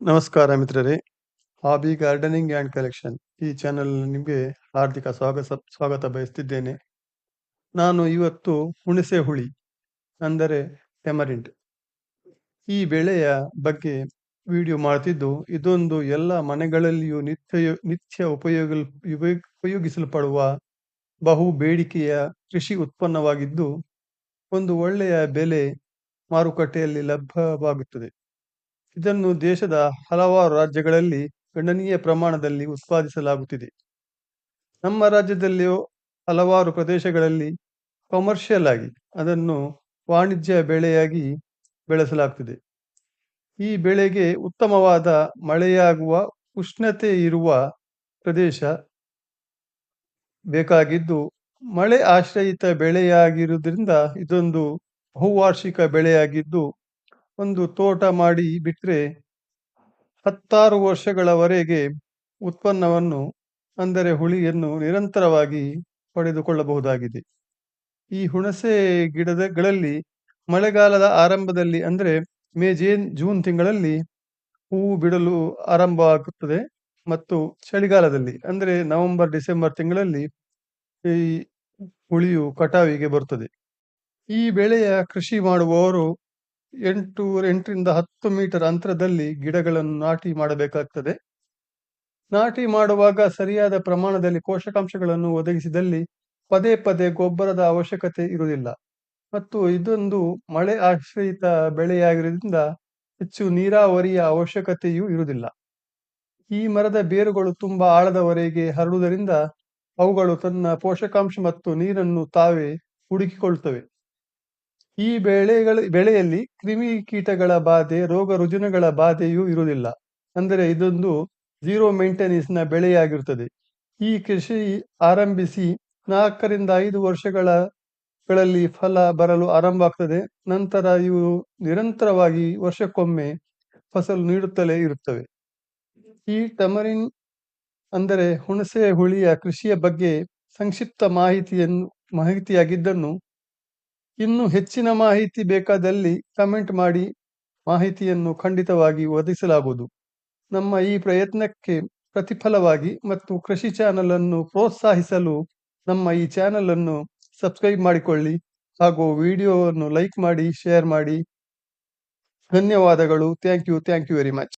ನಮಸ್ಕಾರ ಮಿತ್ರರೇ. Hobby gardening and collection ಈ ಚಾನೆಲ್ ನಿಮಗೆ ಹಾರ್ದಿಕ ಸ್ವಾಗತ ಬಯಸ್ತಿದ್ದೇನೆ. ನಾನು ಇವತ್ತು ಹುಣಸೆ ಹುಳಿ ಅಂದರೆ ಟೆಮರಿಂಟ್ ಈ ಬೆಳೆಯ ಬಗ್ಗೆ ವಿಡಿಯೋ ಮಾಡ್ತಿದ್ದು, ಇದೊಂದು ಎಲ್ಲ ಮನೆಗಳಲ್ಲಿಯೂ ನಿತ್ಯ ಉಪಯೋಗಿಸಲ್ಪಡುವ ಬಹು ಬೇಡಿಕೆಯ ಕೃಷಿ ಉತ್ಪನ್ನವಾಗಿದ್ದು, ಒಂದು ಒಳ್ಳೆಯ ಬೆಲೆ ಮಾರುಕಟ್ಟೆಯಲ್ಲಿ ಲಭ್ಯವಾಗುತ್ತದೆ. ಇದನ್ನು ದೇಶದ ಹಲವಾರು ರಾಜ್ಯಗಳಲ್ಲಿ ಗಣನೀಯ ಪ್ರಮಾಣದಲ್ಲಿ ಉತ್ಪಾದಿಸಲಾಗುತ್ತಿದೆ. ನಮ್ಮ ರಾಜ್ಯದಲ್ಲಿಯೂ ಹಲವಾರು ಪ್ರದೇಶಗಳಲ್ಲಿ ಕಮರ್ಷಿಯಲ್ ಆಗಿ ಅದನ್ನು ವಾಣಿಜ್ಯ ಬೆಳೆಯಾಗಿ ಬೆಳೆಸಲಾಗ್ತಿದೆ. ಈ ಬೆಳೆಗೆ ಉತ್ತಮವಾದ ಮಳೆಯಾಗುವ, ಉಷ್ಣತೆ ಇರುವ ಪ್ರದೇಶ ಬೇಕಾಗಿದ್ದು, ಮಳೆ ಆಶ್ರಯಿತ ಬೆಳೆಯಾಗಿರುವುದರಿಂದ ಇದೊಂದು ಬಹುವಾರ್ಷಿಕ ಬೆಳೆಯಾಗಿದ್ದು, ಒಂದು ತೋಟ ಮಾಡಿ ಬಿಟ್ಟರೆ 16 ವರ್ಷಗಳವರೆಗೆ ಉತ್ಪನ್ನವನ್ನು ಅಂದರೆ ಹುಳಿಯನ್ನು ನಿರಂತರವಾಗಿ ಪಡೆದುಕೊಳ್ಳಬಹುದಾಗಿದೆ. ಈ ಹುಣಸೆ ಗಿಡಗಳಲ್ಲಿ ಮಳೆಗಾಲದ ಆರಂಭದಲ್ಲಿ ಅಂದರೆ ಜೂನ್ ತಿಂಗಳಲ್ಲಿ ಹೂವು ಬಿಡಲು ಆರಂಭವಾಗುತ್ತದೆ ಮತ್ತು ಚಳಿಗಾಲದಲ್ಲಿ ಅಂದರೆ ನವೆಂಬರ್ ಡಿಸೆಂಬರ್ ತಿಂಗಳಲ್ಲಿ ಈ ಹುಳಿಯು ಕಟಾವಿಗೆ ಬರುತ್ತದೆ. ಈ ಬೆಳೆಯ ಕೃಷಿ ಮಾಡುವವರು 8ರಿಂದ 10 ಮೀಟರ್ ಅಂತರದಲ್ಲಿ ಗಿಡಗಳನ್ನು ನಾಟಿ ಮಾಡಬೇಕಾಗ್ತದೆ. ನಾಟಿ ಮಾಡುವಾಗ ಸರಿಯಾದ ಪ್ರಮಾಣದಲ್ಲಿ ಪೋಷಕಾಂಶಗಳನ್ನು ಒದಗಿಸಿದಲ್ಲಿ ಪದೇ ಪದೇ ಗೊಬ್ಬರದ ಅವಶ್ಯಕತೆ ಇರುವುದಿಲ್ಲ ಮತ್ತು ಇದೊಂದು ಮಳೆ ಆಶ್ರಯಿತ ಬೆಳೆಯಾಗಿರುವುದರಿಂದ ಹೆಚ್ಚು ನೀರಾವರಿಯ ಅವಶ್ಯಕತೆಯೂ ಇರುವುದಿಲ್ಲ. ಈ ಮರದ ಬೇರುಗಳು ತುಂಬಾ ಆಳದವರೆಗೆ ಹರಡುವುದರಿಂದ ಅವುಗಳು ತನ್ನ ಪೋಷಕಾಂಶ ಮತ್ತು ನೀರನ್ನು ತಾವೇ ಹುಡುಕಿಕೊಳ್ತವೆ. ಈ ಬೆಳೆಯಲ್ಲಿ ಕ್ರಿಮಿ ಕೀಟಗಳ ಬಾಧೆ, ರೋಗ ರುಜಿನಗಳ ಬಾಧೆಯೂ ಇರುವುದಿಲ್ಲ. ಅಂದರೆ ಇದೊಂದು ಝೀರೋ ಮೇಂಟೆನೆನ್ಸ್ನ ಬೆಳೆಯಾಗಿರುತ್ತದೆ. ಈ ಕೃಷಿ ಆರಂಭಿಸಿ 4ರಿಂದ 5 ವರ್ಷಗಳಲ್ಲಿ ಫಲ ಬರಲು ಆರಂಭ ಆಗ್ತದೆ. ನಂತರ ಇವು ನಿರಂತರವಾಗಿ ವರ್ಷಕ್ಕೊಮ್ಮೆ ಫಸಲು ನೀಡುತ್ತಲೇ ಇರುತ್ತವೆ. ಈ ಟಮರಿನ್ ಅಂದರೆ ಹುಣಸೆ ಹುಳಿಯ ಕೃಷಿಯ ಬಗ್ಗೆ ಸಂಕ್ಷಿಪ್ತ ಮಾಹಿತಿಯಾಗಿದ್ದನ್ನು ಇನ್ನೂ ಹೆಚ್ಚಿನ ಮಾಹಿತಿ ಬೇಕಾದಲ್ಲಿ ಕಮೆಂಟ್ ಮಾಡಿ, ಮಾಹಿತಿಯನ್ನು ಖಂಡಿತವಾಗಿ ಒದಗಿಸಲಾಗುವುದು. ನಮ್ಮ ಈ ಪ್ರಯತ್ನಕ್ಕೆ ಪ್ರತಿಫಲವಾಗಿ ಮತ್ತು ಕೃಷಿ ಚಾನಲ್ ಅನ್ನು ಪ್ರೋತ್ಸಾಹಿಸಲು ನಮ್ಮ ಈ ಚಾನಲ್ ಅನ್ನು ಸಬ್ಸ್ಕ್ರೈಬ್ ಮಾಡಿಕೊಳ್ಳಿ ಹಾಗೂ ವಿಡಿಯೋವನ್ನು ಲೈಕ್ ಮಾಡಿ, ಶೇರ್ ಮಾಡಿ. ಧನ್ಯವಾದಗಳು. Thank you very much.